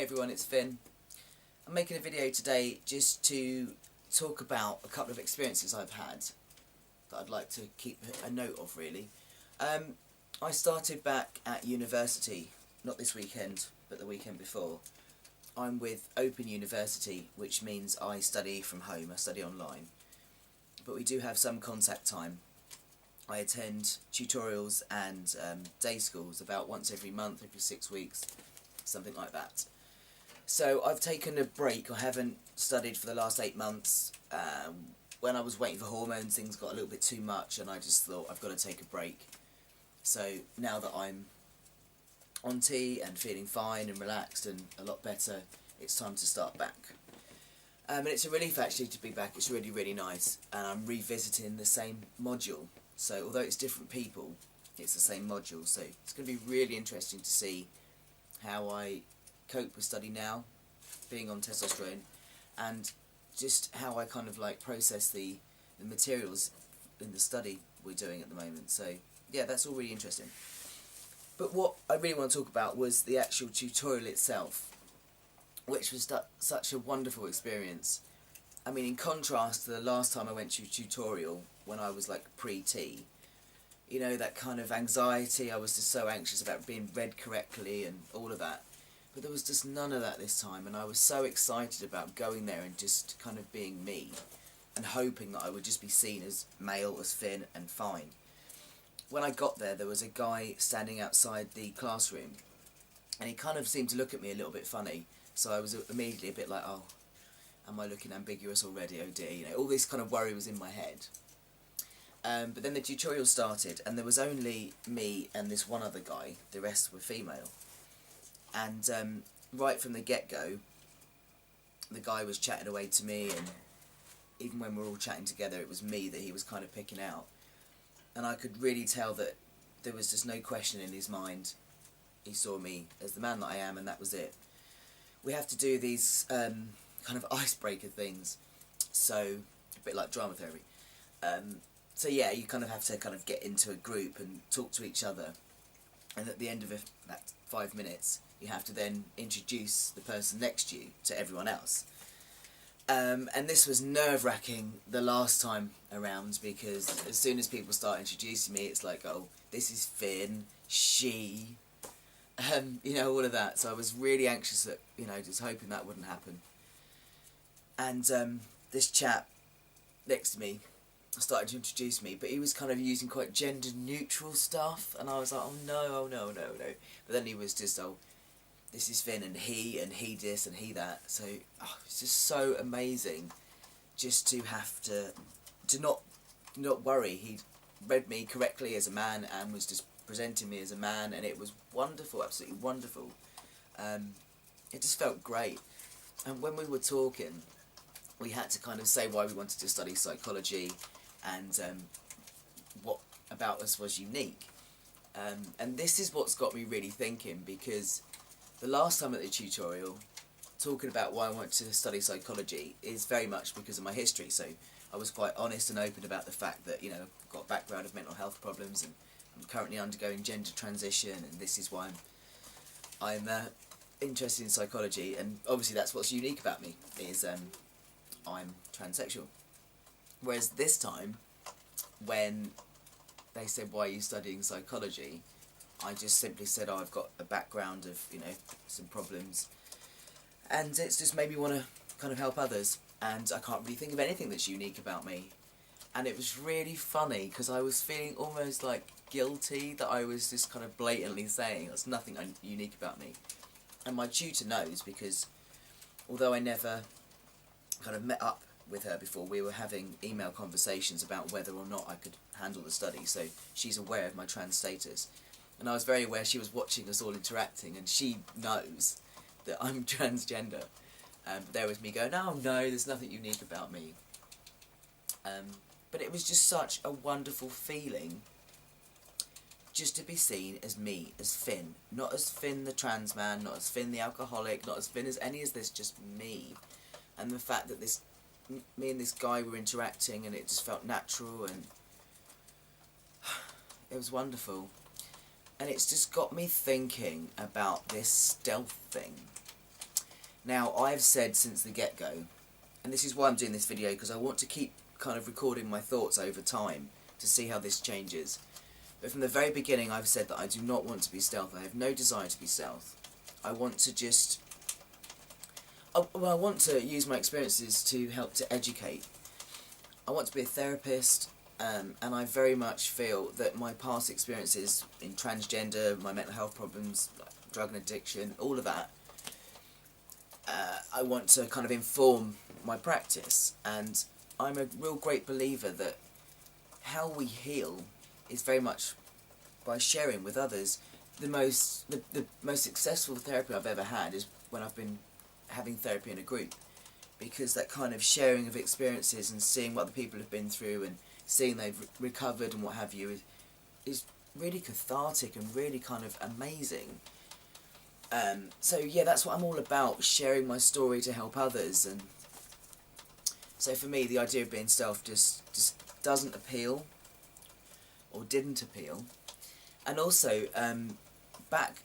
everyone, it's Finn. I'm making a video today just to talk about a couple of experiences I've had that I'd like to keep a note of, really. I started back at university, not this weekend, but the weekend before. I'm with Open University, which means I study from home, I study online. But we do have some contact time. I attend tutorials and day schools about once every month, every 6 weeks, something like that. So I've taken a break. I haven't studied for the last 8 months. When I was waiting for hormones, things got a little bit too much and I just thought I've got to take a break. So now that I'm on tea and feeling fine and relaxed and a lot better, it's time to start back. And it's a relief actually to be back. It's really, really nice, and I'm revisiting the same module. So although it's different people, it's the same module. So it's going to be really interesting to see how I cope with study now, being on testosterone, and just how I kind of like process the materials in the study we're doing at the moment. So yeah, that's all really interesting. But what I really want to talk about was the actual tutorial itself, which was such a wonderful experience. I mean, in contrast to the last time I went to a tutorial, when I was like pre-T, you know, that kind of anxiety, I was just so anxious about being read correctly and all of that. But there was just none of that this time, and I was so excited about going there and just kind of being me, and hoping that I would just be seen as male, as Finn, and fine. When I got there, there was a guy standing outside the classroom, and he kind of seemed to look at me a little bit funny, so I was immediately a bit like, oh, am I looking ambiguous already, oh dear, you know, all this kind of worry was in my head. But then the tutorial started, and there was only me and this one other guy, the rest were female. And right from the get-go, the guy was chatting away to me, and even when we were all chatting together, it was me that he was kind of picking out. And I could really tell that there was just no question in his mind. He saw me as the man that I am, and that was it. We have to do these kind of icebreaker things, so a bit like drama therapy. So yeah, you kind of have to kind of get into a group and talk to each other, and at the end of about 5 minutes, you have to then introduce the person next to you to everyone else. And this was nerve-wracking the last time around, because as soon as people start introducing me, it's like, oh, this is Finn, she, you know, all of that. So I was really anxious that, you know, just hoping that wouldn't happen. And this chap next to me started to introduce me, but he was kind of using quite gender-neutral stuff, and I was like, oh no. But then he was just, oh, this is Finn, and he this, and he that. So it's just so amazing just to have to not worry. He read me correctly as a man and was just presenting me as a man, and it was wonderful, absolutely wonderful. It just felt great. And when we were talking, we had to kind of say why we wanted to study psychology, and what about us was unique. And this is what's got me really thinking, because the last time at the tutorial, talking about why I want to study psychology is very much because of my history. So I was quite honest and open about the fact that, you know, I've got a background of mental health problems, and I'm currently undergoing gender transition, and this is why I'm interested in psychology. And obviously that's what's unique about me, is I'm transsexual. Whereas this time, when they said, why are you studying psychology, I just simply said, oh, I've got a background of, you know, some problems, and it's just made me want to kind of help others, and I can't really think of anything that's unique about me. And it was really funny, because I was feeling almost like guilty that I was just kind of blatantly saying there's nothing unique about me. And my tutor knows, because although I never kind of met up with her before, we were having email conversations about whether or not I could handle the study, so she's aware of my trans status. And I was very aware she was watching us all interacting, and she knows that I'm transgender. But there was me going, oh no, there's nothing unique about me. But it was just such a wonderful feeling just to be seen as me, as Finn. Not as Finn the trans man, not as Finn the alcoholic, not as Finn as any of this, just me. And the fact that me and this guy were interacting, and it just felt natural, and it was wonderful. And it's just got me thinking about this stealth thing. Now, I've said since the get-go, and this is why I'm doing this video, because I want to keep kind of recording my thoughts over time to see how this changes. But from the very beginning, I've said that I do not want to be stealth. I have no desire to be stealth. I want to just... well, I want to use my experiences to help to educate. I want to be a therapist, and I very much feel that my past experiences in transgender, my mental health problems, drug and addiction, all of that, I want to kind of inform my practice. And I'm a real great believer that how we heal is very much by sharing with others. The most successful therapy I've ever had is when I've been having therapy in a group, because that kind of sharing of experiences and seeing what the people have been through and seeing they've recovered and what have you is really cathartic and really kind of amazing. So yeah, that's what I'm all about, sharing my story to help others. And so for me, the idea of being stealth just doesn't appeal, or didn't appeal. And also, back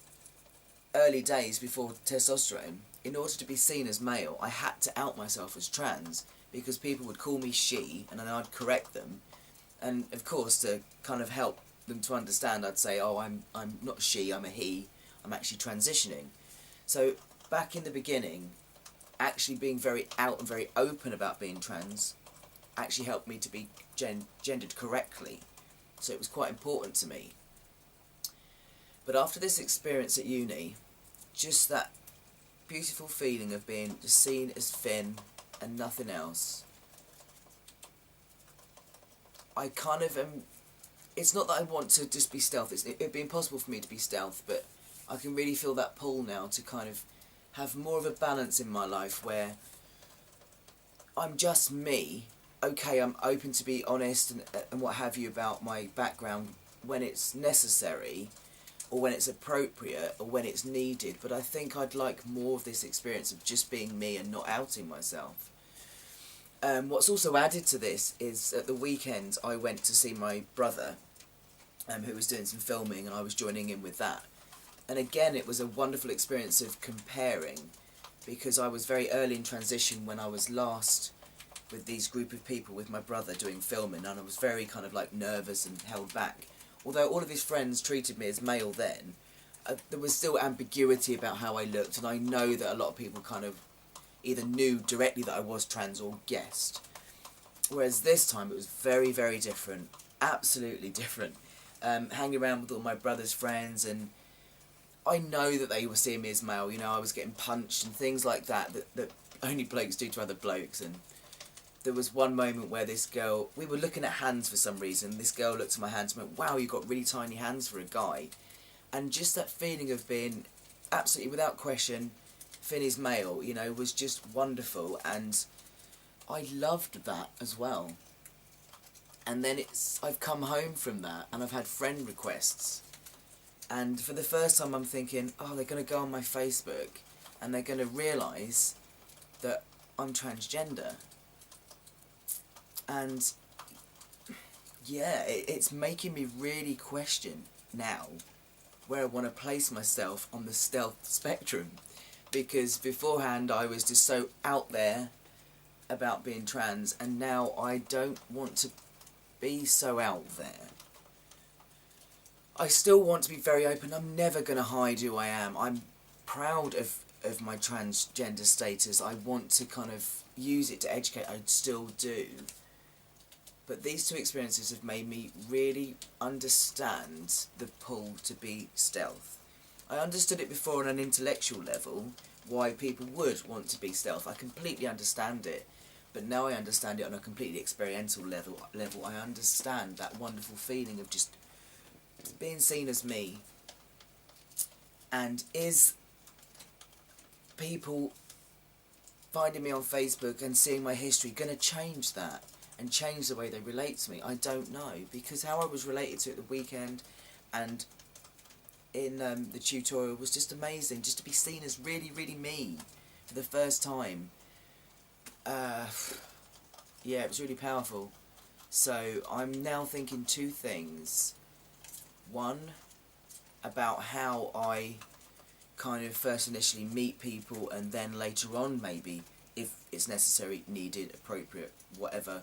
early days before testosterone, in order to be seen as male, I had to out myself as trans, because people would call me she, and then I'd correct them. And of course, to kind of help them to understand, I'd say, oh, I'm not she, I'm a he, I'm actually transitioning. So back in the beginning, actually being very out and very open about being trans actually helped me to be gendered correctly. So it was quite important to me. But after this experience at uni, just that beautiful feeling of being just seen as Finn and nothing else, I kind of am... It's not that I want to just be stealth, it'd be impossible for me to be stealth, but I can really feel that pull now to kind of have more of a balance in my life where I'm just me. Okay, I'm open to be honest and what have you about my background when it's necessary, or when it's appropriate, or when it's needed, but I think I'd like more of this experience of just being me and not outing myself. What's also added to this is at the weekend I went to see my brother, who was doing some filming, and I was joining in with that. And again, it was a wonderful experience of comparing, because I was very early in transition when I was last with these group of people with my brother doing filming, and I was very kind of like nervous and held back. Although all of his friends treated me as male then, there was still ambiguity about how I looked, and I know that a lot of people kind of either knew directly that I was trans or guessed. Whereas this time it was very, very different, absolutely different. Hanging around with all my brother's friends, and I know that they were seeing me as male. You know, I was getting punched and things like that that only blokes do to other blokes. And there was one moment where this girl, we were looking at hands for some reason, this girl looked at my hands and went, wow, you've got really tiny hands for a guy. And just that feeling of being absolutely without question, Finn is male, you know, was just wonderful, and I loved that as well. And then I've come home from that, and I've had friend requests, and for the first time I'm thinking, oh, they're going to go on my Facebook, and they're going to realise that I'm transgender. And yeah, it's making me really question now where I want to place myself on the stealth spectrum, because beforehand I was just so out there about being trans, and now I don't want to be so out there. I still want to be very open. I'm never going to hide who I am. I'm proud of my transgender status. I want to kind of use it to educate. I still do. But these two experiences have made me really understand the pull to be stealth. I understood it before on an intellectual level, why people would want to be stealth. I completely understand it. But now I understand it on a completely experiential level. I understand that wonderful feeling of just being seen as me. And is people finding me on Facebook and seeing my history going to change that and change the way they relate to me? I don't know, because how I was related to it the weekend and in the tutorial was just amazing, just to be seen as really, really me for the first time. Yeah, it was really powerful. So I'm now thinking two things. One, about how I kind of first initially meet people and then later on maybe, if it's necessary, needed, appropriate, whatever,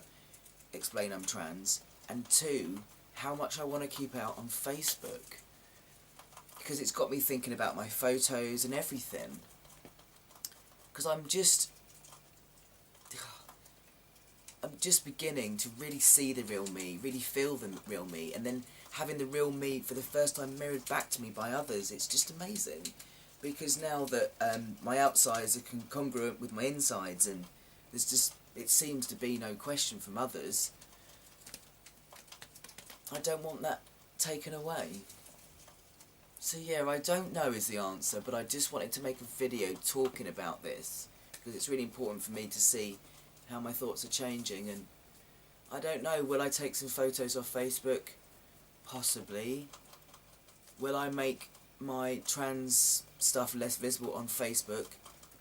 explain I'm trans. And two, how much I want to keep out on Facebook. Because it's got me thinking about my photos and everything. Because I'm just beginning to really see the real me, really feel the real me, and then having the real me for the first time mirrored back to me by others. It's just amazing. Because now that my outsides are congruent with my insides, and there's just, it seems to be no question from others, I don't want that taken away. So yeah, I don't know is the answer, but I just wanted to make a video talking about this, because it's really important for me to see how my thoughts are changing. And I don't know, will I take some photos off Facebook? Possibly. Will I make my trans stuff less visible on Facebook?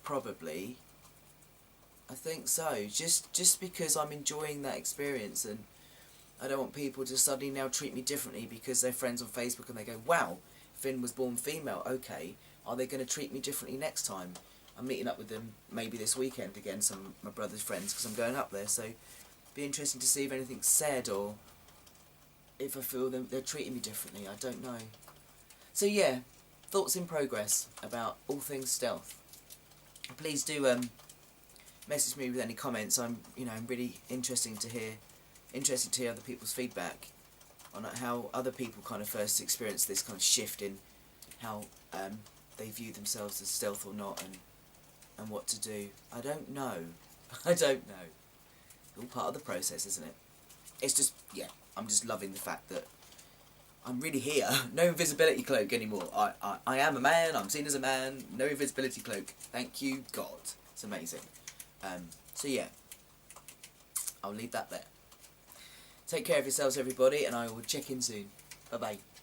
Probably. I think so, just because I'm enjoying that experience, and I don't want people to suddenly now treat me differently because they're friends on Facebook and they go, wow, Finn was born female, okay, are they going to treat me differently next time? I'm meeting up with them maybe this weekend again, some of my brother's friends, because I'm going up there, so it'd be interesting to see if anything's said or if I feel they're treating me differently. I don't know. So yeah, thoughts in progress about all things stealth. Please do message me with any comments. I'm really interested to hear other people's feedback on how other people kind of first experience this kind of shift in how they view themselves as stealth or not, and what to do. I don't know. I don't know. It's all part of the process, isn't it? It's just, yeah, I'm just loving the fact that I'm really here. No invisibility cloak anymore. I am a man, I'm seen as a man, no invisibility cloak. Thank you, God. It's amazing. So yeah, I'll leave that there. Take care of yourselves, everybody, and I will check in soon. Bye-bye.